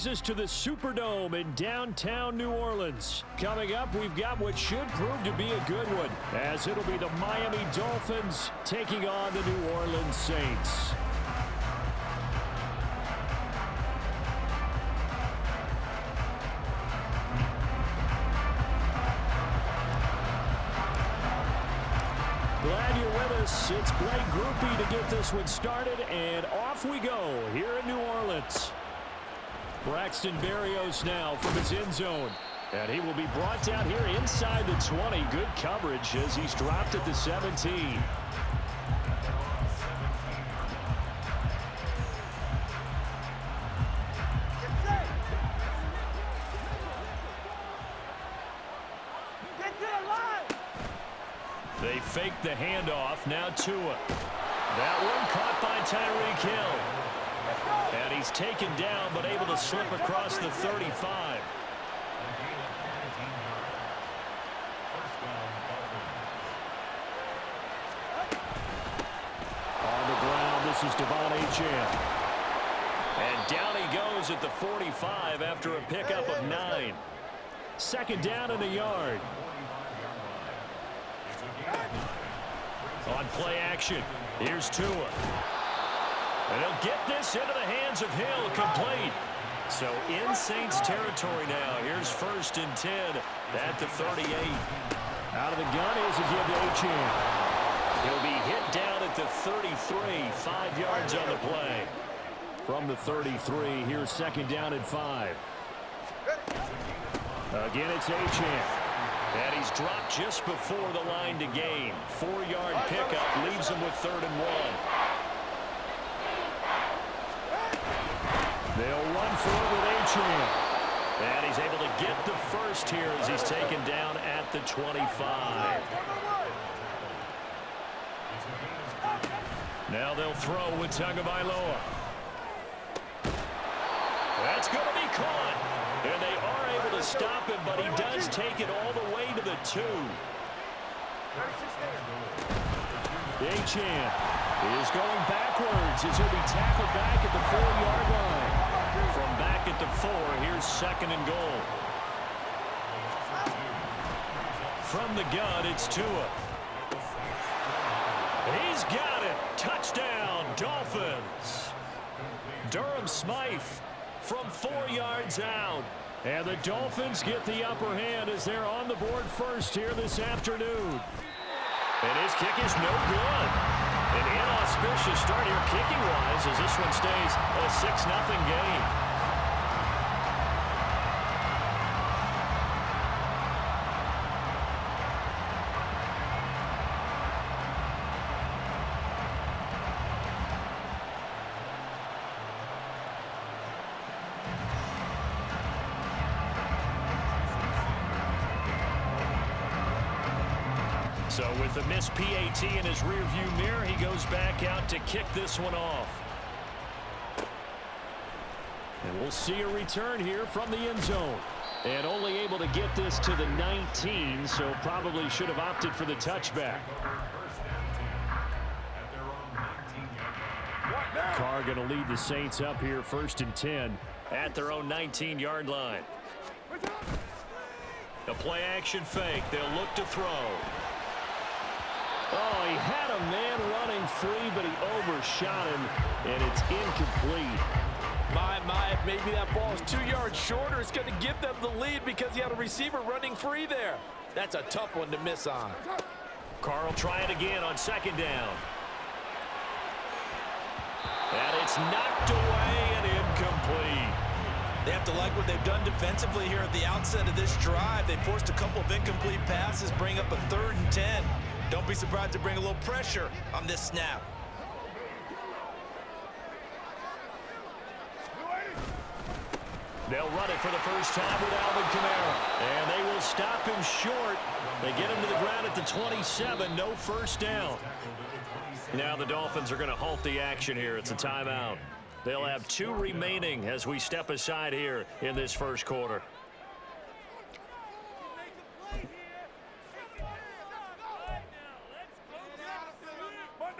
brings us to the Superdome in downtown New Orleans. Coming up, we've got what should prove to be a good one, as it'll be the Miami Dolphins taking on the New Orleans Saints. Glad you're with us. It's Blake Groupie to get this one started, and off we go here in New Orleans. Braxton Berrios now from his end zone. And he will be brought down here inside the 20. Good coverage as he's dropped at the 17. They fake the handoff. Now Tua. That one caught by Tyreek Hill. And he's taken down but able to slip across the 35. On the ground, this is Devon Achane. And down he goes at the 45 after a pickup of 9. Second down and a yard. On play action, here's Tua. And he'll get this into the hands of Hill, complete. So in Saints territory now. Here's 1st and 10 at the 38. Out of the gun is a give to Achane. He'll be hit down at the 33, 5 yards on the play. From the 33, here's 2nd down and 5. Again, it's Achane. And he's dropped just before the line to gain. 4-yard pickup leaves him with 3rd and 1. They'll run for it with Achane. And he's able to get the first here as he's taken down at the 25. Now they'll throw with Tagovailoa. That's going to be caught. And they are able to stop him, but he does take it all the way to the 2. Achane is going backwards as he'll be tackled back at the 4-yard line. From back at the 4, here's 2nd and goal. From the gun, it's Tua. He's got it. Touchdown, Dolphins. Durham Smythe from 4 yards out. And the Dolphins get the upper hand as they're on the board first here this afternoon. And his kick is no good. An inauspicious start here kicking-wise as this one stays a 6-0 game. So with the missed PAT in his rearview mirror, he goes back out to kick this one off. And we'll see a return here from the end zone. And only able to get this to the 19, so probably should have opted for the touchback. Carr going to lead the Saints up here 1st and 10 at their own 19-yard line. The play action fake. They'll look to throw. Oh, he had a man running free, but he overshot him, and it's incomplete. My, if maybe that ball is 2 yards shorter, it's going to give them the lead because he had a receiver running free there. That's a tough one to miss on. Carr will try it again on 2nd down. And it's knocked away and incomplete. They have to like what they've done defensively here at the outset of this drive. They forced a couple of incomplete passes, bring up a 3rd and 10. Don't be surprised to bring a little pressure on this snap. They'll run it for the first time with Alvin Kamara. And they will stop him short. They get him to the ground at the 27. No first down. Now the Dolphins are going to halt the action here. It's a timeout. They'll have 2 remaining as we step aside here in this first quarter.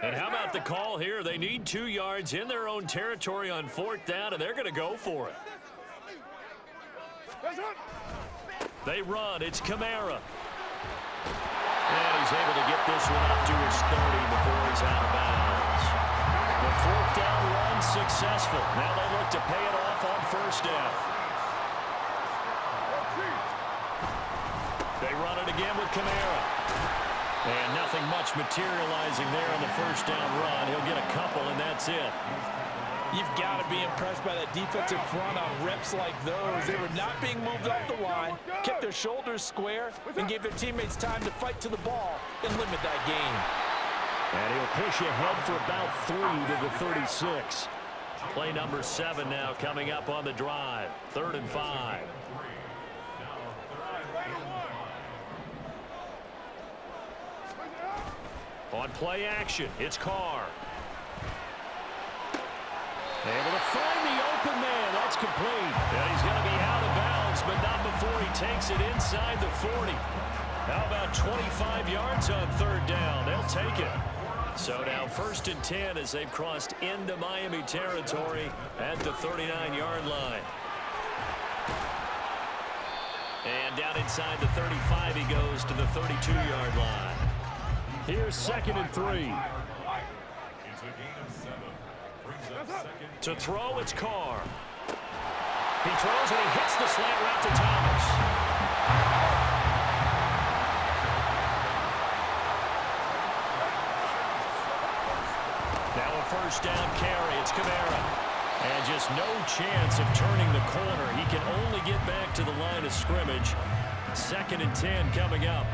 And how about the call here? They need 2 yards in their own territory on 4th down, and they're going to go for it. They run. It's Kamara. And he's able to get this one up to his 30 before he's out of bounds. The fourth down run successful. Now they look to pay it off on first down. They run it again with Kamara. And nothing much materializing there on the first down run. He'll get a couple, and that's it. You've got to be impressed by that defensive front on reps like those. They were not being moved off the line, kept their shoulders square, and gave their teammates time to fight to the ball and limit that gain. And he'll push ahead for about 3 to the 36. Play number 7 now coming up on the drive. 3rd and 5. On play action, it's Carr. Able to find the open man. That's complete. And he's going to be out of bounds, but not before he takes it inside the 40. How about 25 yards on 3rd down? They'll take it. So now 1st and 10 as they've crossed into Miami territory at the 39-yard line. And down inside the 35, he goes to the 32-yard line. Here's 2nd and 3. To throw, it's Carr. He throws and he hits the slant route to Thomas. Now a first down carry. It's Kamara. And just no chance of turning the corner. He can only get back to the line of scrimmage. 2nd and 10 coming up.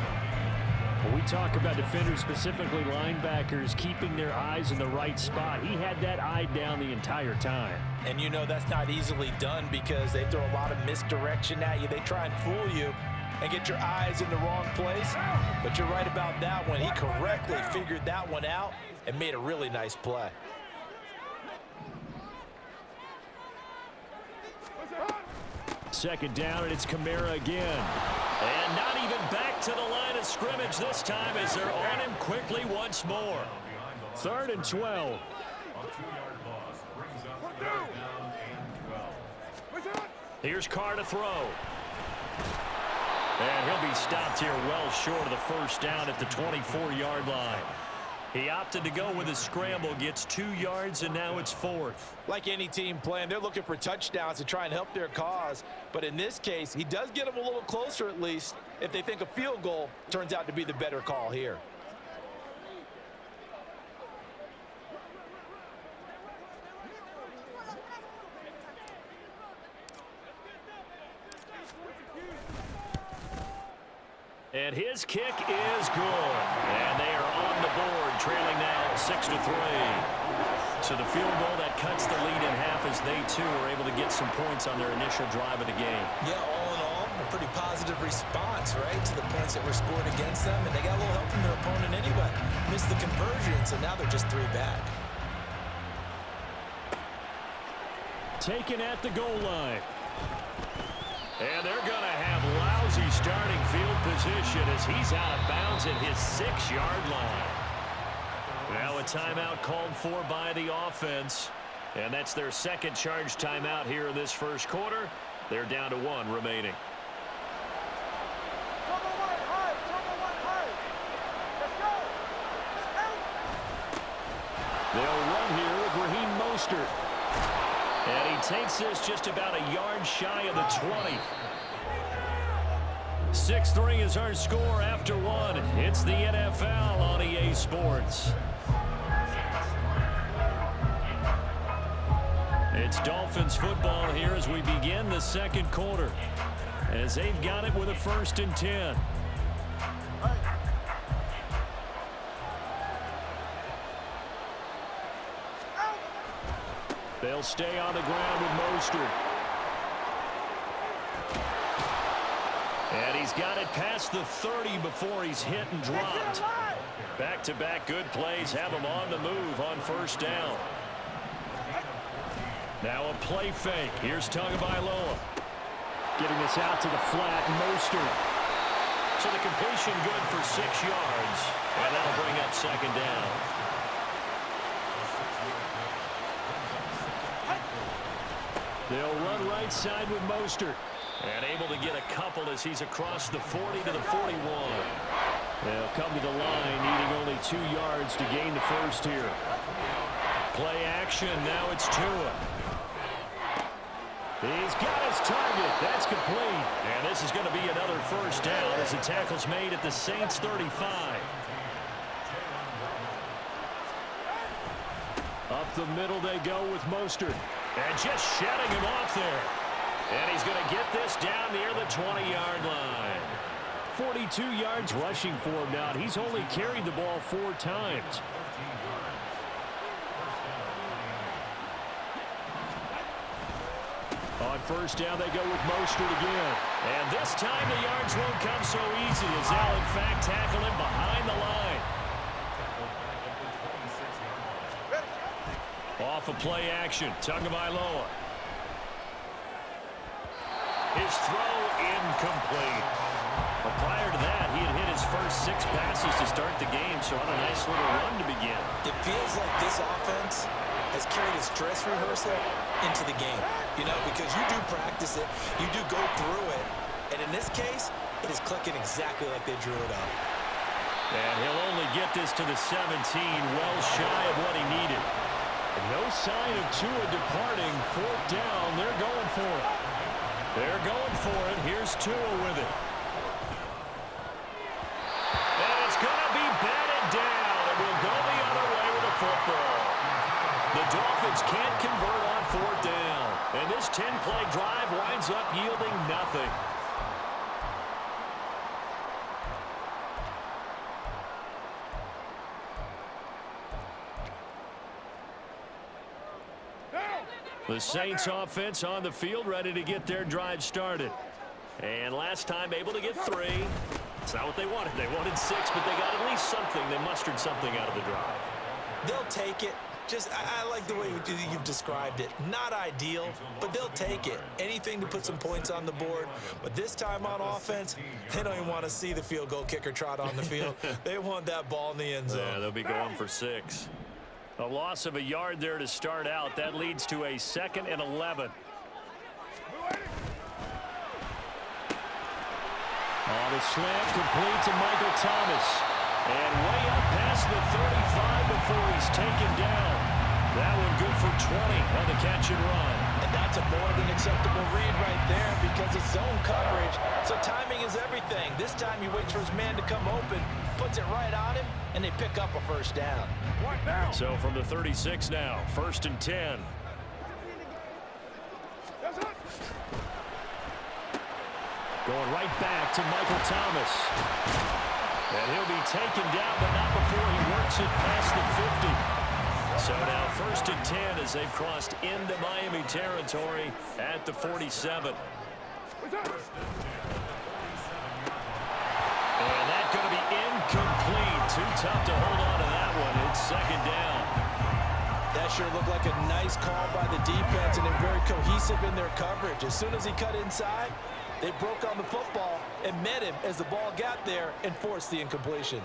When we talk about defenders, specifically linebackers, keeping their eyes in the right spot, he had that eye down the entire time. And you know that's not easily done because they throw a lot of misdirection at you. They try and fool you and get your eyes in the wrong place. But you're right about that one. He correctly figured that one out and made a really nice play. Second down, and it's Kamara again. And not even back to the line of scrimmage this time as they're on him quickly once more. 3rd and 12. Here's Carr to throw. And he'll be stopped here well short of the first down at the 24-yard line. He opted to go with a scramble, gets 2 yards, and now it's 4th. Like any team playing, they're looking for touchdowns to try and help their cause. But in this case, he does get them a little closer at least if they think a field goal turns out to be the better call here. And his kick is good. And they are on the board, trailing now 6-3. So the field goal that cuts the lead in half as they, too, are able to get some points on their initial drive of the game. Yeah, all in all, a pretty positive response, right, to the points that were scored against them. And they got a little help from their opponent anyway. Missed the conversion, so now they're just 3 back. Taken at the goal line. And they're going to have lousy starting field position as he's out of bounds at his 6-yard line. Now a timeout called for by the offense. And that's their second charge timeout here in this first quarter. They're down to 1 remaining. They'll run here with Raheem Mostert. And he takes this just about a yard shy of the 20. 6-3 is our score after 1. It's the NFL on EA Sports. It's Dolphins football here as we begin the second quarter. As they've got it with a 1st and 10. They'll stay on the ground with Mostert. And he's got it past the 30 before he's hit and dropped. Back-to-back good plays have him on the move on first down. Now a play fake. Here's Tagovailoa. Getting this out to the flat, Mostert. So the completion good for 6 yards. And that'll bring up 2nd down. They'll run right side with Mostert. And able to get a couple as he's across the 40 to the 41. They'll come to the line, needing only 2 yards to gain the first here. Play action, now it's Tua. He's got his target. That's complete. And this is going to be another first down as the tackle's made at the Saints 35. Up the middle they go with Mostert. And just shutting him off there. And he's going to get this down near the 20-yard line. 42 yards rushing for him now. He's only carried the ball 4 times. On first down, they go with Mostert again. And this time the yards won't come so easy as they'll, in fact, tackle him behind the line. Off of play action, Tagovailoa. His throw incomplete. But prior to that, he had hit his first 6 passes to start the game, so on a nice little run to begin. It feels like this offense has carried its dress rehearsal into the game, you know, because you do practice it, you do go through it, and in this case, it is clicking exactly like they drew it up. And he'll only get this to the 17, well shy of what he needed. And no sign of Tua departing. 4th down, they're going for it. They're going for it. Here's Tua with it. And it's going to be batted down, and we'll go the other way with the football. The Dolphins can't convert on 4th down. And this 10-play drive winds up yielding nothing. The Saints offense on the field ready to get their drive started. And last time able to get 3. It's not what they wanted. They wanted 6, but they got at least something. They mustered something out of the drive. They'll take it. Just, I like the way you've described it. Not ideal, but they'll take it. Anything to put some points on the board. But this time on offense, they don't even want to see the field goal kicker trot on the field. They want that ball in the end zone. Yeah, they'll be going for 6. A loss of a yard there to start out. That leads to a 2nd and 11. On a slant, complete to Michael Thomas. And way up past the 35 before he's taken down. That one good for 20 on the catch and run. And that's a more than acceptable read right there because it's zone coverage. So timing is everything. This time he waits for his man to come open, puts it right on him, and they pick up a first down. So from the 36 now, 1st and 10. Going right back to Michael Thomas. And he'll be taken down, but not before he works it past the 50. So now 1st and 10 as they've crossed into Miami territory at the 47. And that's going to be incomplete. Too tough to hold on to that one. It's 2nd down. That sure looked like a nice call by the defense, and they're very cohesive in their coverage. As soon as he cut inside, they broke on the football and met him as the ball got there and forced the incompletion.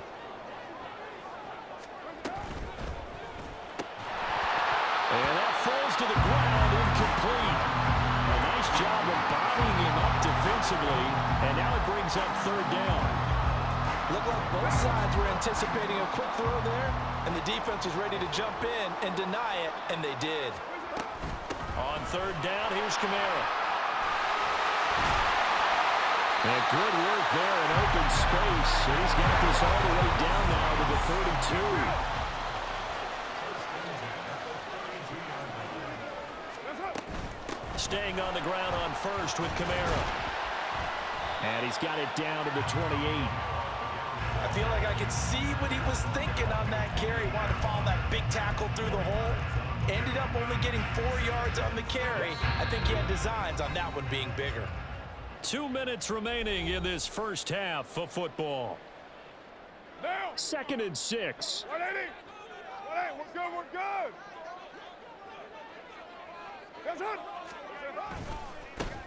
And that falls to the ground, incomplete. A nice job of bodying him up defensively, and now it brings up 3rd down. Looked like both sides were anticipating a quick throw there, and the defense was ready to jump in and deny it, and they did. On 3rd down, here's Kamara. And good work there in open space. He's got this all the way down now to the 32. Staying on the ground on 1st with Kamara. And he's got it down to the 28. I feel like I could see what he was thinking on that carry. Wanted to follow that big tackle through the hole. Ended up only getting 4 yards on the carry. I think he had designs on that one being bigger. 2 minutes remaining in this first half of football. 2nd and 6. 180. 180. We're good. We're good. Yes, sir.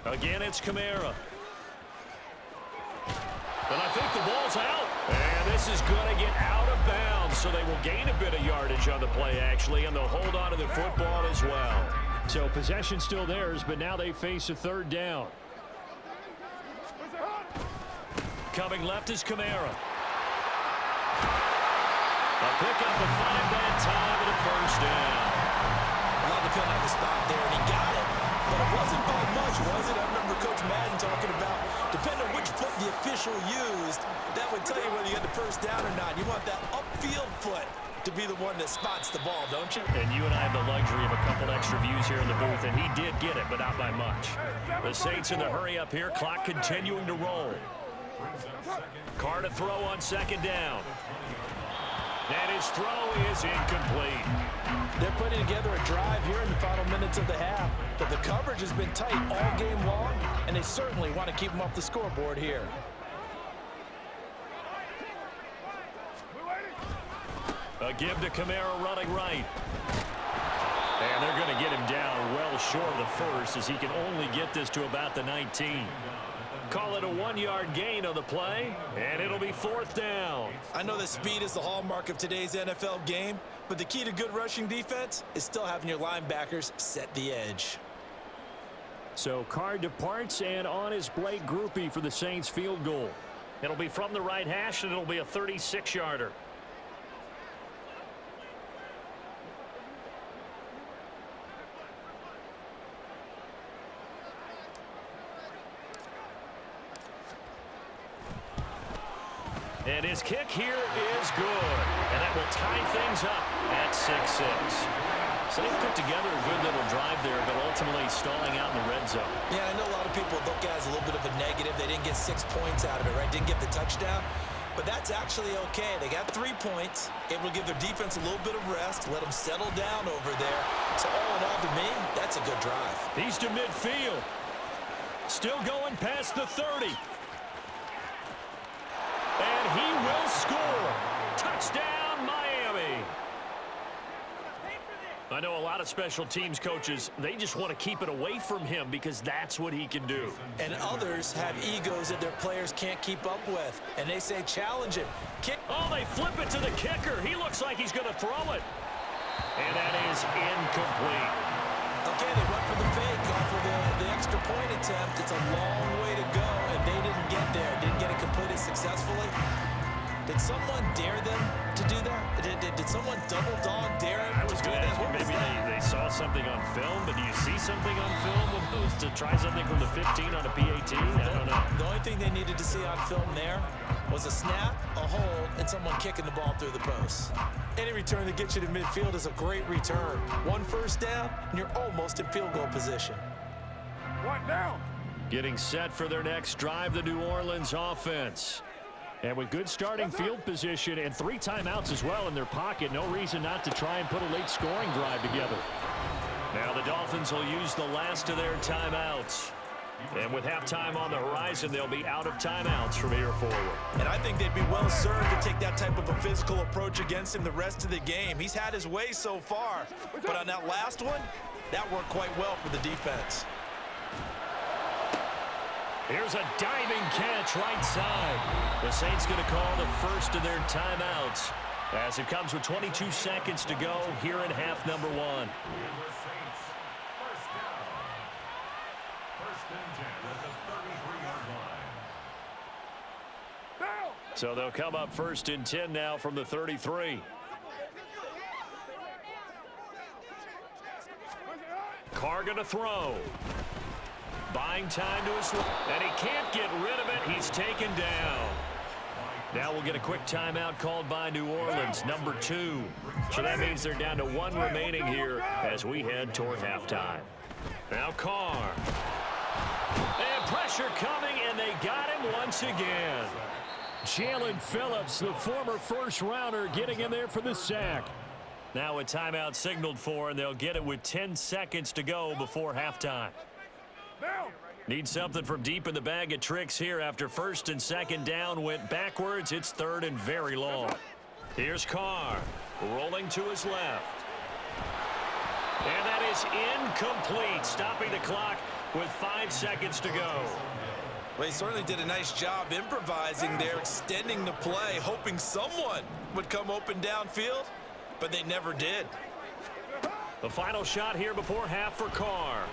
Again, it's Kamara. And I think the ball's out. And this is going to get out of bounds, so they will gain a bit of yardage on the play, actually, and they'll hold on to the football as well. So possession still theirs, but now they face a 3rd down. coming left is Kamara. A pickup of 5 that time and a first down. Well, depending on the spot there, and he got it. But it wasn't by much, was it? I remember Coach Madden talking about, depending on which foot the official used, that would tell you whether you got the first down or not. You want that upfield foot to be the one that spots the ball, don't you? And you and I have the luxury of a couple extra views here in the booth, and he did get it, but not by much. The Saints in the hurry up here, clock continuing to roll. Carr to throw on second down. And his throw is incomplete. They're putting together a drive here in the final minutes of the half, but the coverage has been tight all game long, and they certainly want to keep them off the scoreboard here. A give to Kamara running right. And they're going to get him down well short of the first as he can only get this to about the 19. Call it a 1-yard gain on the play, and it'll be fourth down. I know that speed is the hallmark of today's NFL game, but the key to good rushing defense is still having your linebackers set the edge. So Carr departs, and on is Blake Groupie for the Saints field goal. It'll be from the right hash, and it'll be a 36-yarder. And his kick here is good. And that will tie things up at 6-6. So they put together a good little drive there, but ultimately stalling out in the red zone. Yeah, I know a lot of people look at it as a little bit of a negative. They didn't get 6 points out of it, right? Didn't get the touchdown. But that's actually okay. They got 3 points. Able to give their defense a little bit of rest, let them settle down over there. So all in all, to me, that's a good drive. He's to midfield. Still going past the 30. And he will score. Touchdown, Miami. I know a lot of special teams coaches, they just want to keep it away from him because that's what he can do. And others have egos that their players can't keep up with. And they say, challenge it. Kick. Oh, they flip it to the kicker. He looks like he's going to throw it. And that is incomplete. Okay, they went for the fake off of the extra point attempt. It's a long way to go, and they didn't get there. Didn't get it completed successfully. Did someone dare them to do that? Did someone double dog dare him I was going to ask you, maybe they saw something on film, but do you see something on film to try something from the 15 on a PAT? I don't know. The only thing they needed to see on film there was a snap, a hold, and someone kicking the ball through the post. Any return that gets you to midfield is a great return. 1 first down, and you're almost in field goal position. Right now. Getting set for their next drive, the New Orleans offense. And with good starting field position and 3 timeouts as well in their pocket, no reason not to try and put a late scoring drive together. Now the Dolphins will use the last of their timeouts. And with halftime on the horizon, they'll be out of timeouts from here forward. And I think they'd be well served to take that type of a physical approach against him the rest of the game. He's had his way so far. But on that last one, that worked quite well for the defense. Here's a diving catch right side. The Saints going to call the first of their timeouts as it comes with 22 seconds to go here in half number 1. So they'll come up 1st and 10 now from the 33. Carr going to throw. Buying time to his left, and he can't get rid of it. He's taken down. Now we'll get a quick timeout called by New Orleans, number 2. So that means they're down to 1 remaining here as we head toward halftime. Now Carr. And pressure coming, and they got him once again. Jalen Phillips, the former first-rounder, getting in there for the sack. Now a timeout signaled for, and they'll get it with 10 seconds to go before halftime. Need something from deep in the bag of tricks here after 1st and 2nd down went backwards. It's 3rd and very long. Here's Carr rolling to his left. And that is incomplete, stopping the clock with 5 seconds to go. Well, he certainly did a nice job improvising there, extending the play, hoping someone would come open downfield, but they never did. The final shot here before half for Carr.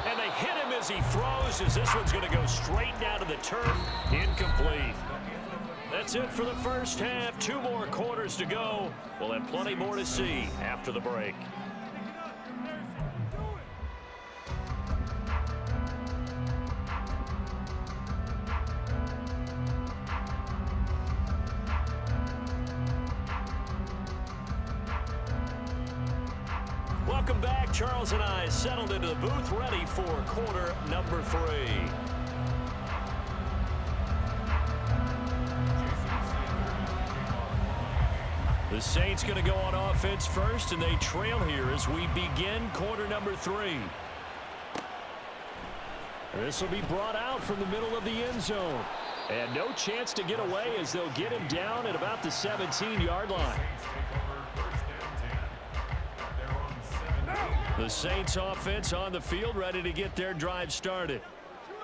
And they they hit him as he throws, as this one's going to go straight down to the turf. Incomplete. That's it for the first half. 2 more quarters to go. We'll have plenty more to see after the break. Welcome back. Charles and I settled into the booth, ready for quarter number 3. The Saints going to go on offense first, and they trail here as we begin quarter number 3. This will be brought out from the middle of the end zone. And no chance to get away as they'll get him down at about the 17-yard line. The Saints offense on the field, ready to get their drive started.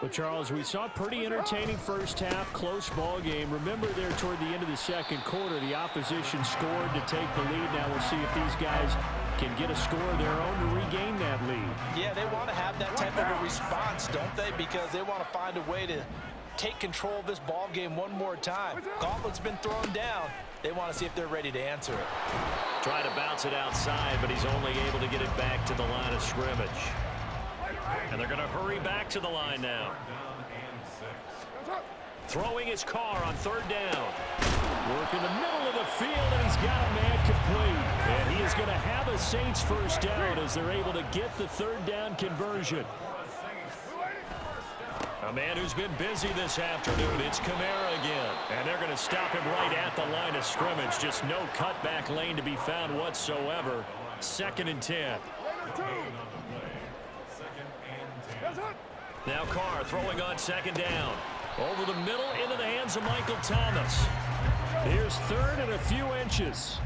Well, Charles, we saw a pretty entertaining first half, close ball game. Remember there toward the end of the second quarter, the opposition scored to take the lead. Now we'll see if these guys can get a score of their own to regain that lead. Yeah, they want to have that type of a response, don't they? Because they want to find a way to take control of this ball game one more time. Gauntlet's been thrown down. They want to see if they're ready to answer it. Trying to bounce it outside, but he's only able to get it back to the line of scrimmage. And they're going to hurry back to the line now. Throwing his car on 3rd down. Work in the middle of the field, and he's got a man complete. And he is going to have a Saints first down as they're able to get the 3rd down conversion. A man who's been busy this afternoon. It's Kamara again. And they're going to stop him right at the line of scrimmage. Just no cutback lane to be found whatsoever. 2nd and 10. Now Carr throwing on 2nd down. Over the middle into the hands of Michael Thomas. Here's 3rd and a few inches.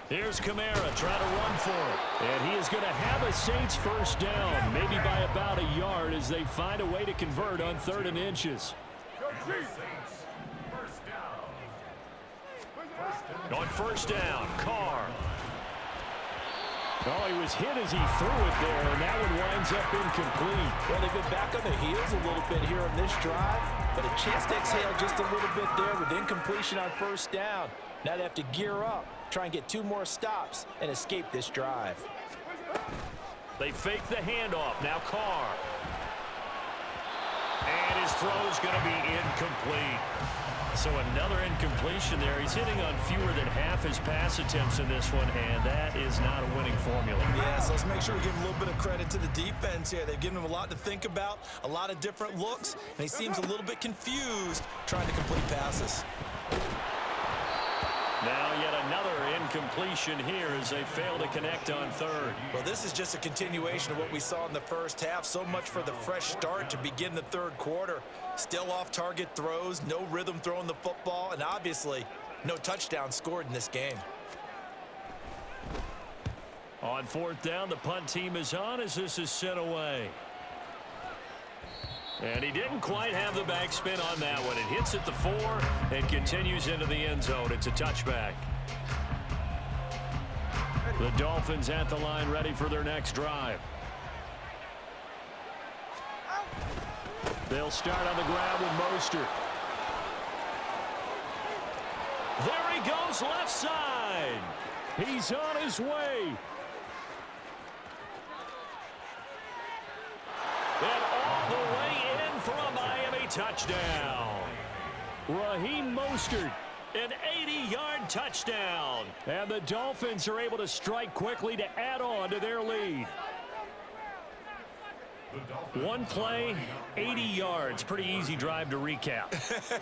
Here's Kamara trying to run for it. And he is going to have a Saints first down, maybe by about a yard as they find a way to convert on 3rd and inches. On 1st down, Carr. Oh, he was hit as he threw it there, and that one winds up incomplete. Well, they've been back on their heels a little bit here on this drive, but a chance to exhale just a little bit there with incompletion on 1st down. Now they have to gear up, try and get 2 more stops, and escape this drive. They fake the handoff. Now Carr. And his throw is going to be incomplete. So another incompletion there. He's hitting on fewer than half his pass attempts in this one, and that is not a winning formula. Yeah, so let's make sure we give him a little bit of credit to the defense here. They've given him a lot to think about, a lot of different looks, and he seems a little bit confused trying to complete passes. Now yet another incompletion here as they fail to connect on 3rd. Well, this is just a continuation of what we saw in the first half. So much for the fresh start to begin the 3rd quarter. Still off-target throws, no rhythm throwing the football, and obviously no touchdown scored in this game. On 4th down, the punt team is on as this is sent away. And he didn't quite have the backspin on that one. It hits at the 4 and continues into the end zone. It's a touchback. The Dolphins at the line ready for their next drive. They'll start on the ground with Mostert. There he goes left side. He's on his way. And all the way in for a Miami touchdown. Raheem Mostert, an 80-yard touchdown. And the Dolphins are able to strike quickly to add on to their lead. One play, 80 yards. Pretty easy drive to recap.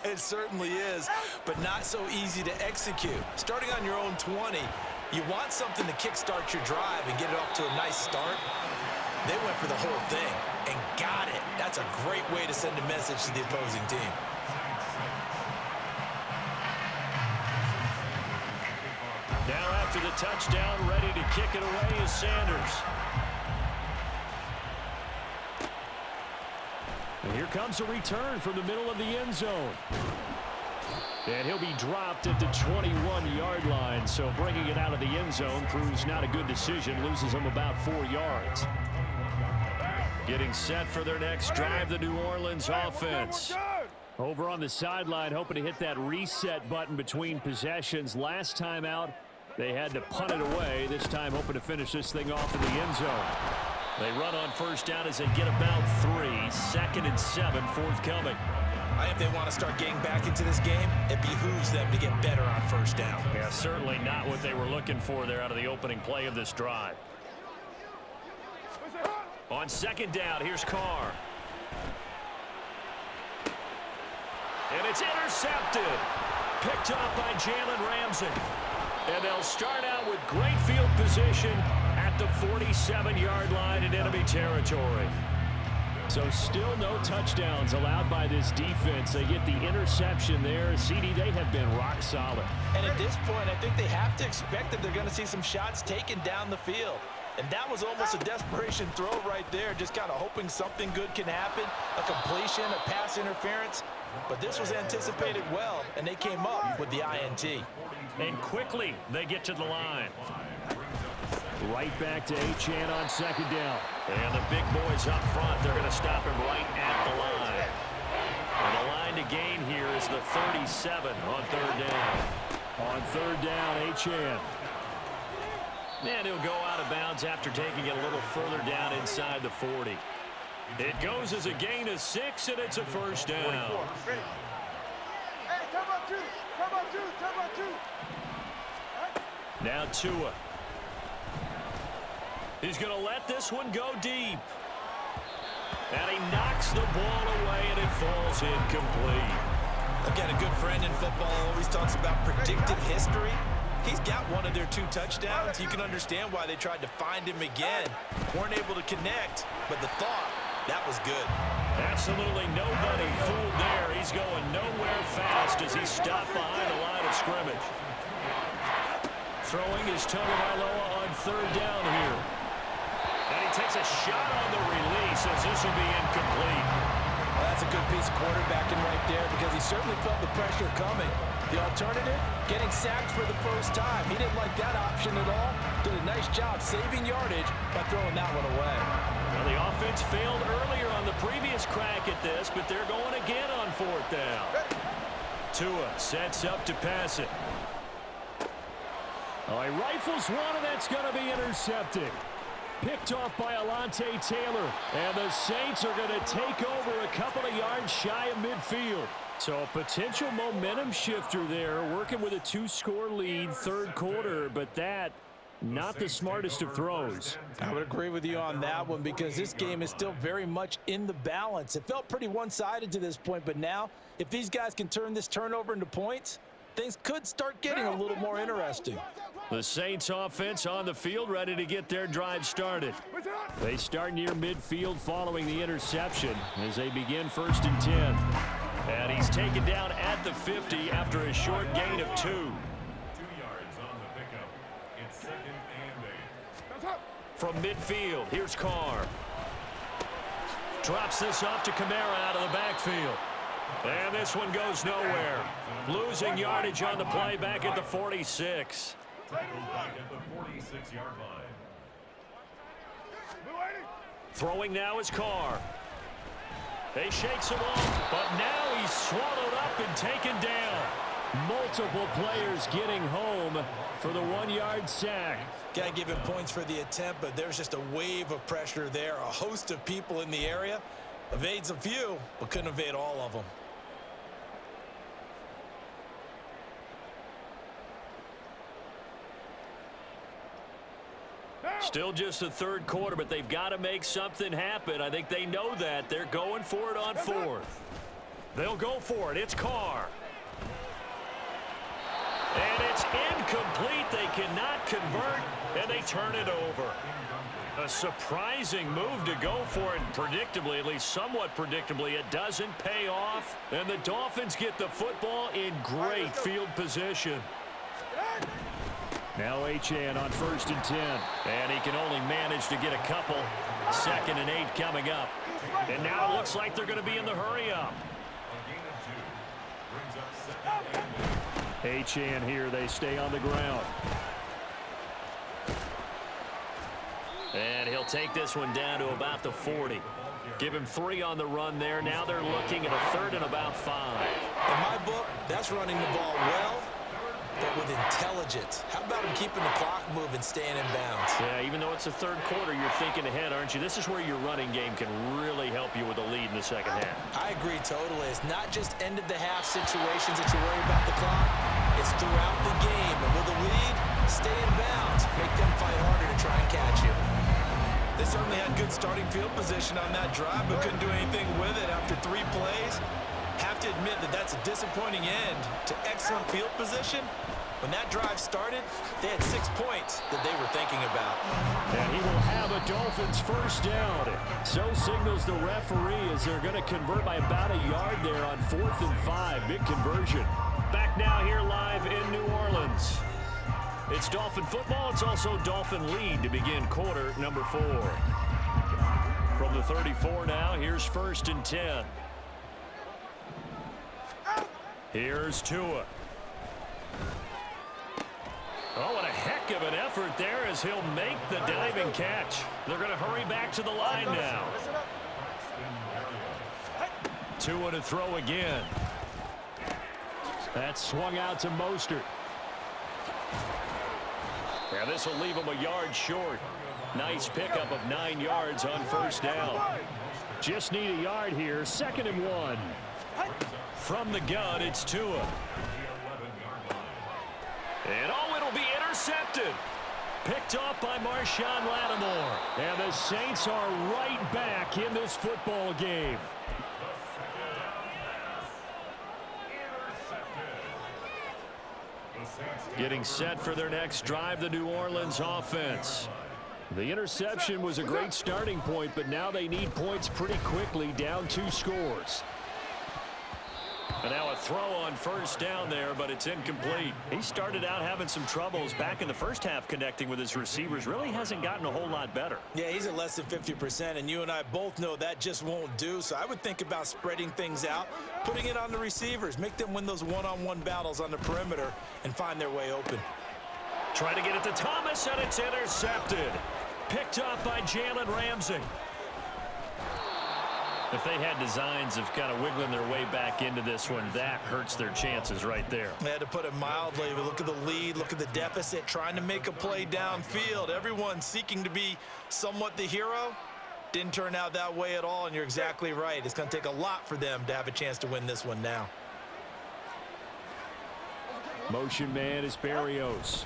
It certainly is, but not so easy to execute. Starting on your own 20, you want something to kickstart your drive and get it off to a nice start. They went for the whole thing and got it. That's a great way to send a message to the opposing team. Now after the touchdown, ready to kick it away is Sanders. And here comes a return from the middle of the end zone. And he'll be dropped at the 21-yard line. So bringing it out of the end zone proves not a good decision. Loses him about 4 yards. Getting set for their next drive, the New Orleans offense. Over on the sideline, hoping to hit that reset button between possessions. Last time out, they had to punt it away. This time, hoping to finish this thing off in the end zone. They run on first down as they get about 3. 2nd and 7 forthcoming. If they want to start getting back into this game, it behooves them to get better on first down. Yeah, certainly not what they were looking for there out of the opening play of this drive. On 2nd down, here's Carr. And it's intercepted. Picked up by Jalen Ramsey. And they'll start out with great field position at the 47-yard line in enemy territory. So still no touchdowns allowed by this defense. They get the interception there. CD, they have been rock solid. And at this point, I think they have to expect that they're going to see some shots taken down the field. And that was almost a desperation throw right there, just kind of hoping something good can happen, a completion, a pass interference. But this was anticipated well, and they came up with the INT. And quickly, they get to the line. Right back to Achane on 2nd down. And the big boys up front, they're going to stop him right at the line. And the line to gain here is the 37 on 3rd down. On 3rd down, Achane. And he'll go out of bounds after taking it a little further down inside the 40. It goes as a gain of 6, and it's a first down. Hey, come on, two. Come on, two. Come on, two. Now Tua. He's going to let this one go deep. And he knocks the ball away, and it falls incomplete. I've got a good friend in football who always talks about predictive history. He's got one of their 2 touchdowns. You can understand why they tried to find him again. Weren't able to connect, but the thought, that was good. Absolutely nobody fooled there. He's going nowhere fast as he's stopped behind the line of scrimmage. Throwing is Tagovailoa on 3rd down here. And he takes a shot on the release as this will be incomplete. Well, that's a good piece of quarterbacking right there because he certainly felt the pressure coming. The alternative, getting sacked for the first time. He didn't like that option at all. Did a nice job saving yardage by throwing that one away. Well, the offense failed earlier on the previous crack at this, but they're going again on 4th down. Tua sets up to pass it. Oh, he rifles one, and that's going to be intercepted. Picked off by Alontae Taylor. And the Saints are going to take over a couple of yards shy of midfield. So a potential momentum shifter there, working with a 2-score lead, 3rd quarter, but that not the smartest of throws. I would agree with you on that one because this game is still very much in the balance. It felt pretty one-sided to this point, but now if these guys can turn this turnover into points, things could start getting a little more interesting. The Saints offense on the field, ready to get their drive started. They start near midfield following the interception as they begin 1st and 10. And he's taken down at the 50 after a short gain of 2. 2 yards on the pickup. It's 2nd and 8. From midfield, here's Carr. Drops this off to Kamara out of the backfield. And this one goes nowhere. Losing yardage on the play back at the 46. Back at the 46-yard line. Throwing now is Carr. They shakes him off, but now he's swallowed up and taken down. Multiple players getting home for the 1-yard sack. Got to give him points for the attempt, but there's just a wave of pressure there. A host of people in the area. Evades a few, but couldn't evade all of them. Still just the 3rd quarter, but they've got to make something happen. I think they know that. They're going for it on 4th. They'll go for it. It's Carr. And it's incomplete. They cannot convert, and they turn it over. A surprising move to go for it, and predictably, at least somewhat predictably, it doesn't pay off. And the Dolphins get the football in great field position. Now Achane on 1st and 10. And he can only manage to get a couple. 2nd and 8 coming up. And now it looks like they're going to be in the hurry up. A gain of 2 brings up 2nd and 9. H-Chan here. They stay on the ground. And he'll take this one down to about the 40. Give him 3 on the run there. Now they're looking at a 3rd and about 5. In my book, that's running the ball well, but with intelligence. How about him keeping the clock moving, staying in bounds? Yeah, even though it's the 3rd quarter, you're thinking ahead, aren't you? This is where your running game can really help you with a lead in the second half. I agree totally. It's not just end-of-the-half situations that you worry about the clock. It's throughout the game. And with a lead, stay in bounds. Make them fight harder to try and catch you. They certainly had good starting field position on that drive, but couldn't do anything with it after 3 plays. Have to admit that that's a disappointing end to excellent field position. When that drive started, they had 6 points that they were thinking about. And he will have a Dolphins first down. So signals the referee as they're going to convert by about a yard there on 4th and 5. Big conversion. Back now here live in New Orleans. It's Dolphin football. It's also Dolphin lead to begin quarter number 4. From the 34 now, here's 1st and 10. Here's Tua. Oh, what a heck of an effort there as he'll make the diving catch. They're going to hurry back to the line now. Tua to throw again. That's swung out to Mostert. Yeah, this will leave him a yard short. Nice pickup of 9 yards on 1st down. Just need a yard here. 2nd and 1. From the gun, it's Tua. And oh, it'll be intercepted. Picked off by Marshawn Lattimore. And the Saints are right back in this football game. Getting set for their next drive, the New Orleans offense. The interception was a great starting point, but now they need points pretty quickly, down 2 scores. And now a throw on 1st down there, but it's incomplete. He started out having some troubles back in the first half connecting with his receivers. Really hasn't gotten a whole lot better. Yeah, he's at less than 50%, and you and I both know that just won't do. So I would think about spreading things out, putting it on the receivers, make them win those one-on-one battles on the perimeter and find their way open. Trying to get it to Thomas, and it's intercepted. Picked up by Jalen Ramsey. If they had designs of kind of wiggling their way back into this one, that hurts their chances right there. They had to put it mildly. But look at the lead, look at the deficit, trying to make a play downfield. Everyone seeking to be somewhat the hero. Didn't turn out that way at all, and you're exactly right. It's going to take a lot for them to have a chance to win this one now. Motion man is Berrios.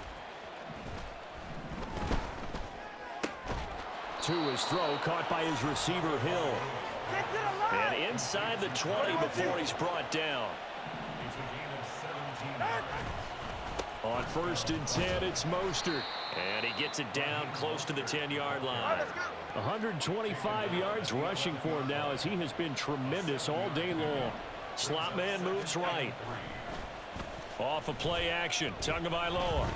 To his throw, caught by his receiver, Hill. And inside the 20 before he's brought down. On 1st and 10, it's Mostert. And he gets it down close to the 10-yard line. 125 yards rushing for him now as he has been tremendous all day long. Slot man moves right. Off of play action, Tagovailoa.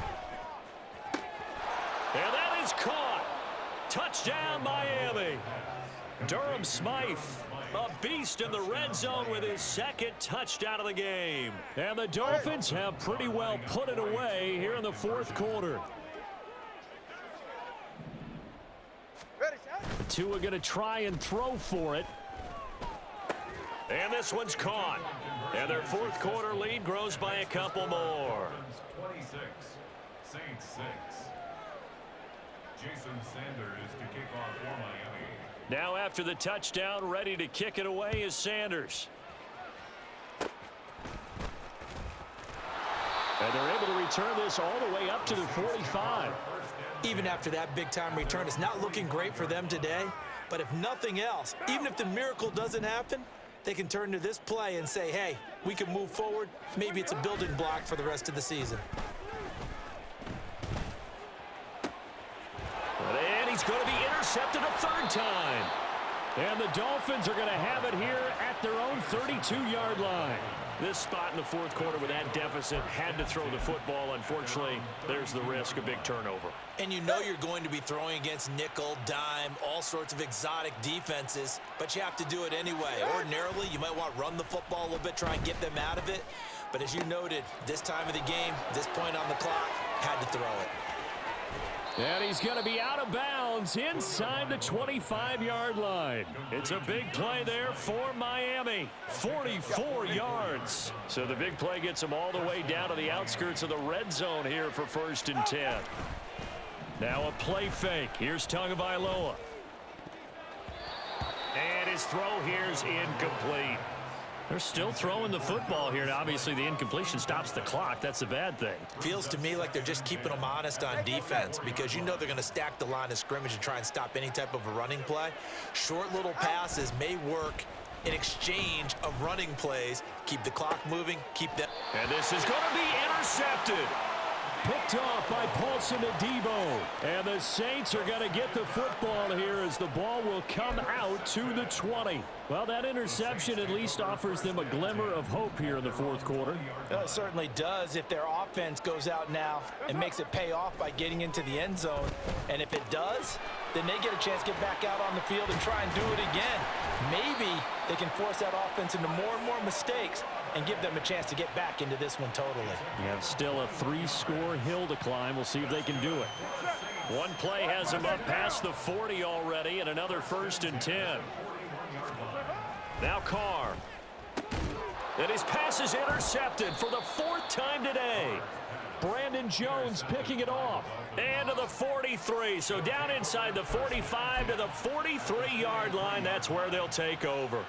And that is caught. Touchdown, Miami. Durham Smythe, a beast in the red zone with his 2nd touchdown of the game. And the Dolphins have pretty well put it away here in the 4th quarter. Tua going to try and throw for it. And this one's caught. And their 4th quarter lead grows by a couple more. 26, Saints 6. Jason Sanders to kick off for Miami. Now after the touchdown, ready to kick it away is Sanders. And they're able to return this all the way up to the 45. Even after that big-time return, it's not looking great for them today. But if nothing else, even if the miracle doesn't happen, they can turn to this play and say, hey, we can move forward. Maybe it's a building block for the rest of the season. And he's going to be intercepted a 3rd time. And the Dolphins are going to have it here at their own 32-yard line. This spot in the 4th quarter with that deficit, had to throw the football. Unfortunately, there's the risk of big turnover. And you know you're going to be throwing against nickel, dime, all sorts of exotic defenses, but you have to do it anyway. Ordinarily, you might want to run the football a little bit, try and get them out of it. But as you noted, this time of the game, this point on the clock, had to throw it. And he's going to be out of bounds inside the 25-yard line. It's a big play there for Miami. 44 yards. So the big play gets them all the way down to the outskirts of the red zone here for 1st and 10. Now a play fake. Here's Tagovailoa. And his throw here's incomplete. They're still throwing the football here, and obviously the incompletion stops the clock. That's a bad thing. Feels to me like they're just keeping them honest on defense because you know they're going to stack the line of scrimmage and try and stop any type of a running play. Short little passes may work in exchange of running plays. Keep the clock moving, keep that. And this is going to be intercepted. Picked off by Paulson Adebo. And the Saints are going to get the football here as the ball will come out to the 20. Well, that interception at least offers them a glimmer of hope here in the 4th quarter. It certainly does if their offense goes out now and makes it pay off by getting into the end zone. And if it does, then they get a chance to get back out on the field and try and do it again. Maybe they can force that offense into more and more mistakes and give them a chance to get back into this one totally. You have still a 3-score hill to climb. We'll see if they can do it. One play has them up past the 40 already, and another 1st and 10. Now Carr. And his pass is intercepted for the 4th time today. Brandon Jones picking it off. And to the 43. So down inside the 45 to the 43-yard line. That's where they'll take over.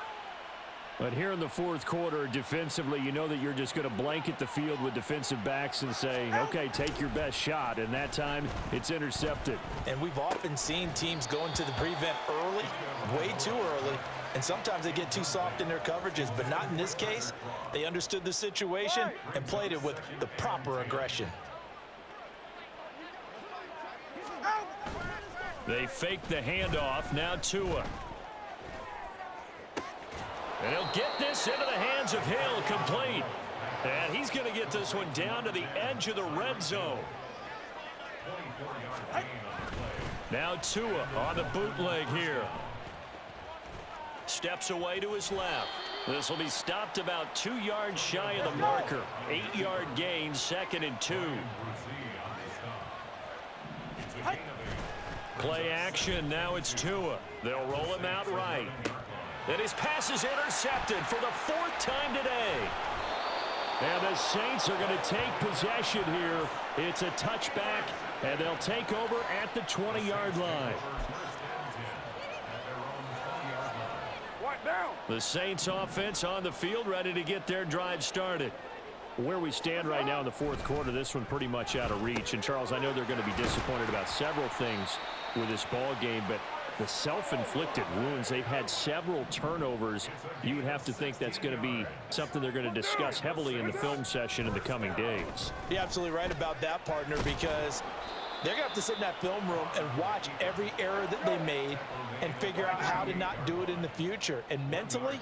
But here in the 4th quarter, defensively, you know that you're just going to blanket the field with defensive backs and say, okay, take your best shot. And that time, it's intercepted. And we've often seen teams go into the prevent early, way too early, and sometimes they get too soft in their coverages, but not in this case. They understood the situation and played it with the proper aggression. They fake the handoff. Now Tua. And he'll get this into the hands of Hill, complete. And he's going to get this one down to the edge of the red zone. Now Tua on the bootleg here. Steps away to his left. This will be stopped about 2 yards shy of the marker. 8-yard gain, 2nd and 2. Play action, now it's Tua. They'll roll him out right. And his pass is intercepted for the 4th time today. And the Saints are going to take possession here. It's a touchback, and they'll take over at the 20-yard line. The Saints offense on the field, ready to get their drive started. Where we stand right now in the 4th quarter, this one pretty much out of reach. And, Charles, I know they're going to be disappointed about several things with this ball game, but the self-inflicted wounds, they've had several turnovers. You would have to think that's going to be something they're going to discuss heavily in the film session in the coming days. You're absolutely right about that, partner, because they're going to have to sit in that film room and watch every error that they made and figure out how to not do it in the future. And mentally,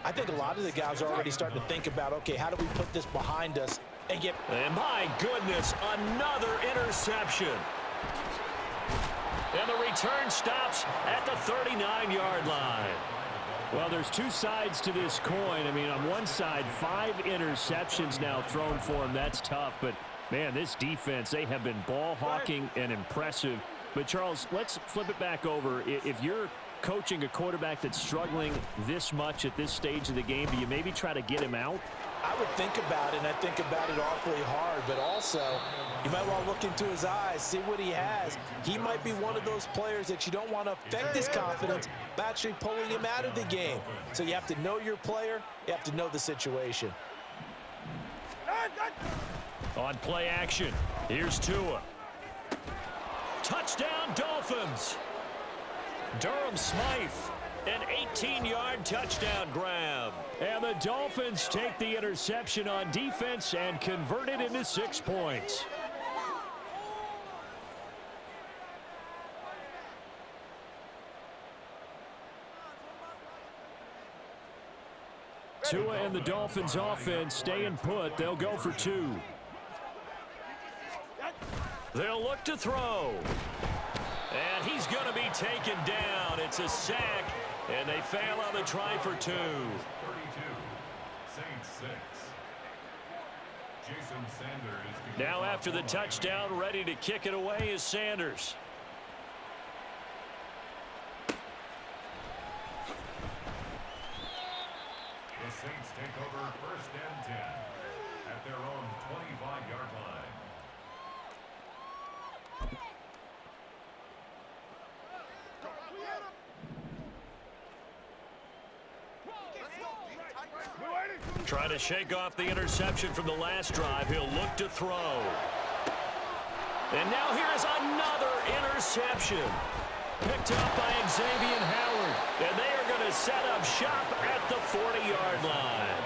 I think a lot of the guys are already starting to think about, okay, how do we put this behind us and get... And my goodness, another interception. And the return stops at the 39-yard line. Well, there's two sides to this coin. I mean, on one side, 5 interceptions now thrown for him. That's tough. But, man, this defense, they have been ball hawking and impressive. But, Charles, let's flip it back over. If you're coaching a quarterback that's struggling this much at this stage of the game, do you maybe try to get him out? I would think about it, and I think about it awfully hard, but also you might want to look into his eyes, see what he has. He might be one of those players that you don't want to affect his confidence by actually pulling him out of the game. So you have to know your player, you have to know the situation. On play action, here's Tua. Touchdown, Dolphins. Durham Smythe, an 18-yard touchdown grab. And the Dolphins take the interception on defense and convert it into 6 points. Tua and the Dolphins offense staying put. They'll go for 2. They'll look to throw. And he's going to be taken down. It's a sack, and they fail on the try for 2. 32, Saints 6. Jason Sanders. Now after the touchdown, ready to kick it away is Sanders. The Saints take over 1st and 10 at their own 25-yard line. Trying to shake off the interception from the last drive. He'll look to throw. And now here is another interception. Picked up by Xavier Howard. And they are going to set up shop at the 40-yard line.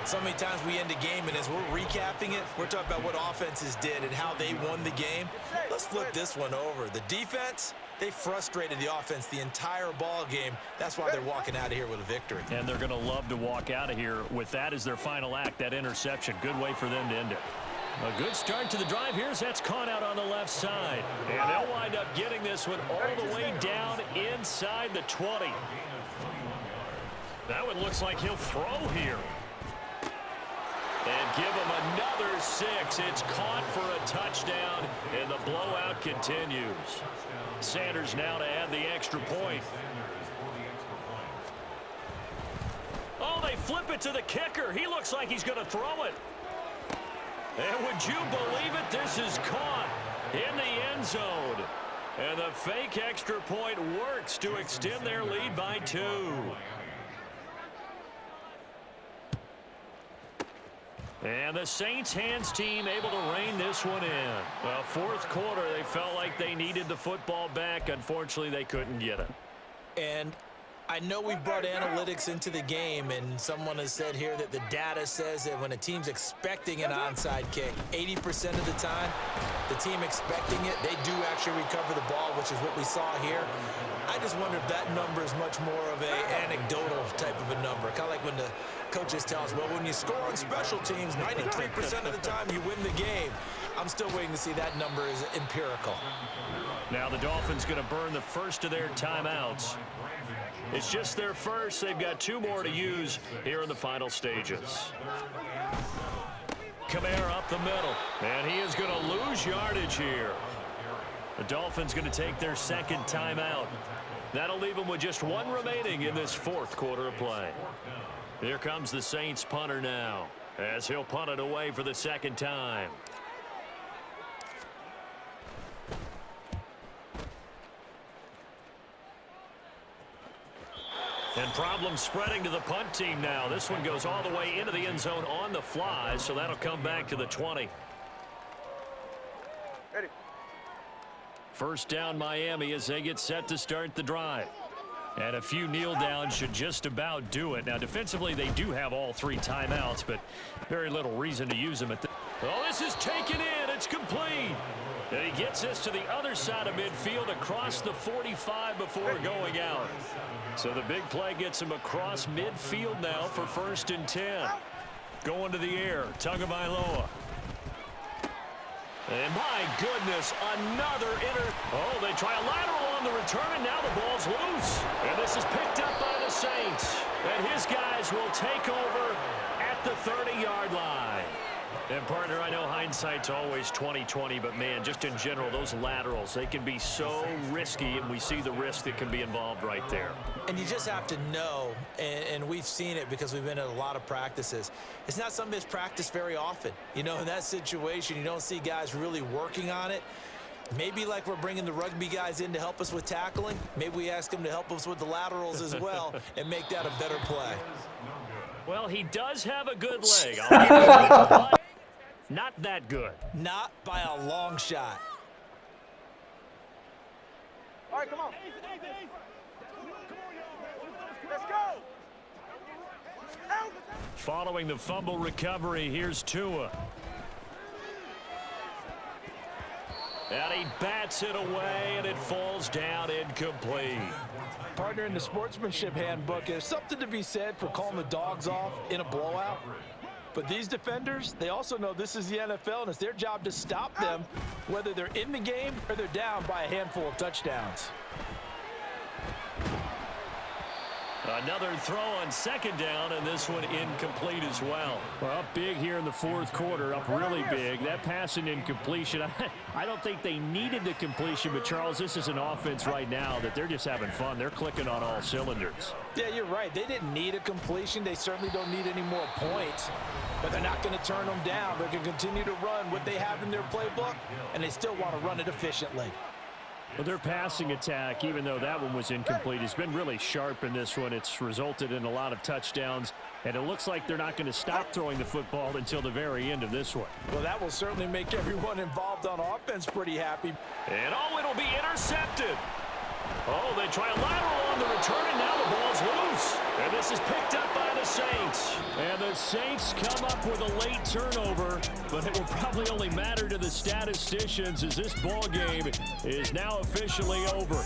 So many times we end a game, and as we're recapping it, we're talking about what offenses did and how they won the game. Let's flip this one over. The defense, they frustrated the offense the entire ball game. That's why they're walking out of here with a victory. And they're going to love to walk out of here with that as their final act, that interception. Good way for them to end it. A good start to the drive. Here's that's caught out on the left side. And they'll wind up getting this one all the way down inside the 20. That one looks like he'll throw here. And give him another 6. It's caught for a touchdown, and the blowout continues. Sanders now to add the extra point. Oh, they flip it to the kicker. He looks like he's going to throw it. And would you believe it? This is caught in the end zone. And the fake extra point works to extend their lead by 2. And the Saints hands team able to rein this one in. Well, 4th quarter, they felt like they needed the football back. Unfortunately, they couldn't get it. And I know we brought analytics into the game, and someone has said here that the data says that when a team's expecting an onside kick, 80% of the time, the team expecting it, they do actually recover the ball, which is what we saw here. I just wonder if that number is much more of a anecdotal type of a number. Kind of like when the coaches tell us, well, when you score on special teams, 93% of the time you win the game. I'm still waiting to see that number is empirical. Now the Dolphins going to burn the first of their timeouts. It's just their first. They've got 2 more to use here in the final stages. Kamara up the middle, and he is going to lose yardage here. The Dolphins going to take their 2nd timeout. That'll leave them with just 1 remaining in this 4th quarter of play. Here comes the Saints punter now, as he'll punt it away for the 2nd time. And problems spreading to the punt team now. This one goes all the way into the end zone on the fly, so that'll come back to the 20. Ready. First down Miami as they get set to start the drive. And a few kneel downs should just about do it. Now defensively they do have all 3 timeouts, but very little reason to use them at oh, this is taken in. It's complete. And he gets this to the other side of midfield across the 45 before going out. So the big play gets him across midfield now for 1st and 10. Going to the air, Tagovailoa. And my goodness, another oh, they try a lateral on the return, and now the ball's loose. And this is picked up by the Saints. And his guys will take over at the 30-yard line. And, partner, I know hindsight's always 20/20, but, man, just in general, those laterals, they can be so risky, and we see the risk that can be involved right there. And you just have to know, and we've seen it because we've been at a lot of practices, it's not something that's practiced very often. You know, in that situation, you don't see guys really working on it. Maybe like we're bringing the rugby guys in to help us with tackling, maybe we ask them to help us with the laterals as well and make that a better play. Well, he does have a good leg. I'll give you that, but not that good. Not by a long shot. All right, come on. Let's go. Following the fumble recovery, here's Tua. And he bats it away, and it falls down incomplete. Partner, in the sportsmanship handbook, there's something to be said for calling the dogs off in a blowout. But these defenders, they also know this is the NFL, and it's their job to stop them, whether they're in the game or they're down by a handful of touchdowns. Another throw on second down, and this one incomplete as well. Well, up big here in the fourth quarter, up really big. That pass and incompletion, I don't think they needed the completion, but Charles, this is an offense right now that they're just having fun. They're clicking on all cylinders. Yeah, you're right. They didn't need a completion. They certainly don't need any more points, but they're not going to turn them down. They're going to continue to run what they have in their playbook, and they still want to run it efficiently. Well, their passing attack, even though that one was incomplete, has been really sharp in this one. It's resulted in a lot of touchdowns, and it looks like they're not going to stop throwing the football until the very end of this one. Well, that will certainly make everyone involved on offense pretty happy. And it'll be intercepted. Oh, they try a lateral on the return, and now the ball's loose. And this is picked up by the Saints. And the Saints come up with a late turnover, but it will probably only matter to the statisticians as this ball game is now officially over.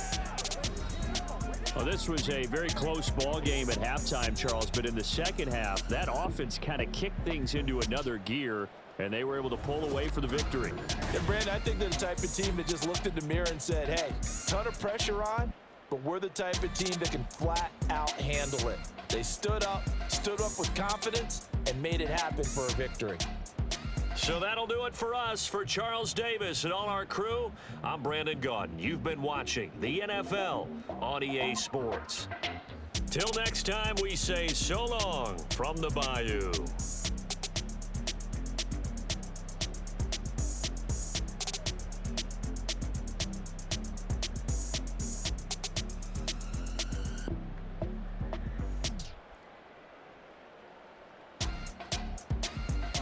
Well, this was a very close ball game at halftime, Charles, but in the second half, that offense kind of kicked things into another gear, and they were able to pull away for the victory. And Brandon, I think they're the type of team that just looked in the mirror and said, hey, ton of pressure on, but we're the type of team that can flat out handle it. They stood up with confidence, and made it happen for a victory. So that'll do it for us. For Charles Davis and all our crew, I'm Brandon Gaudin. You've been watching the NFL on EA Sports. Till next time, we say so long from the Bayou.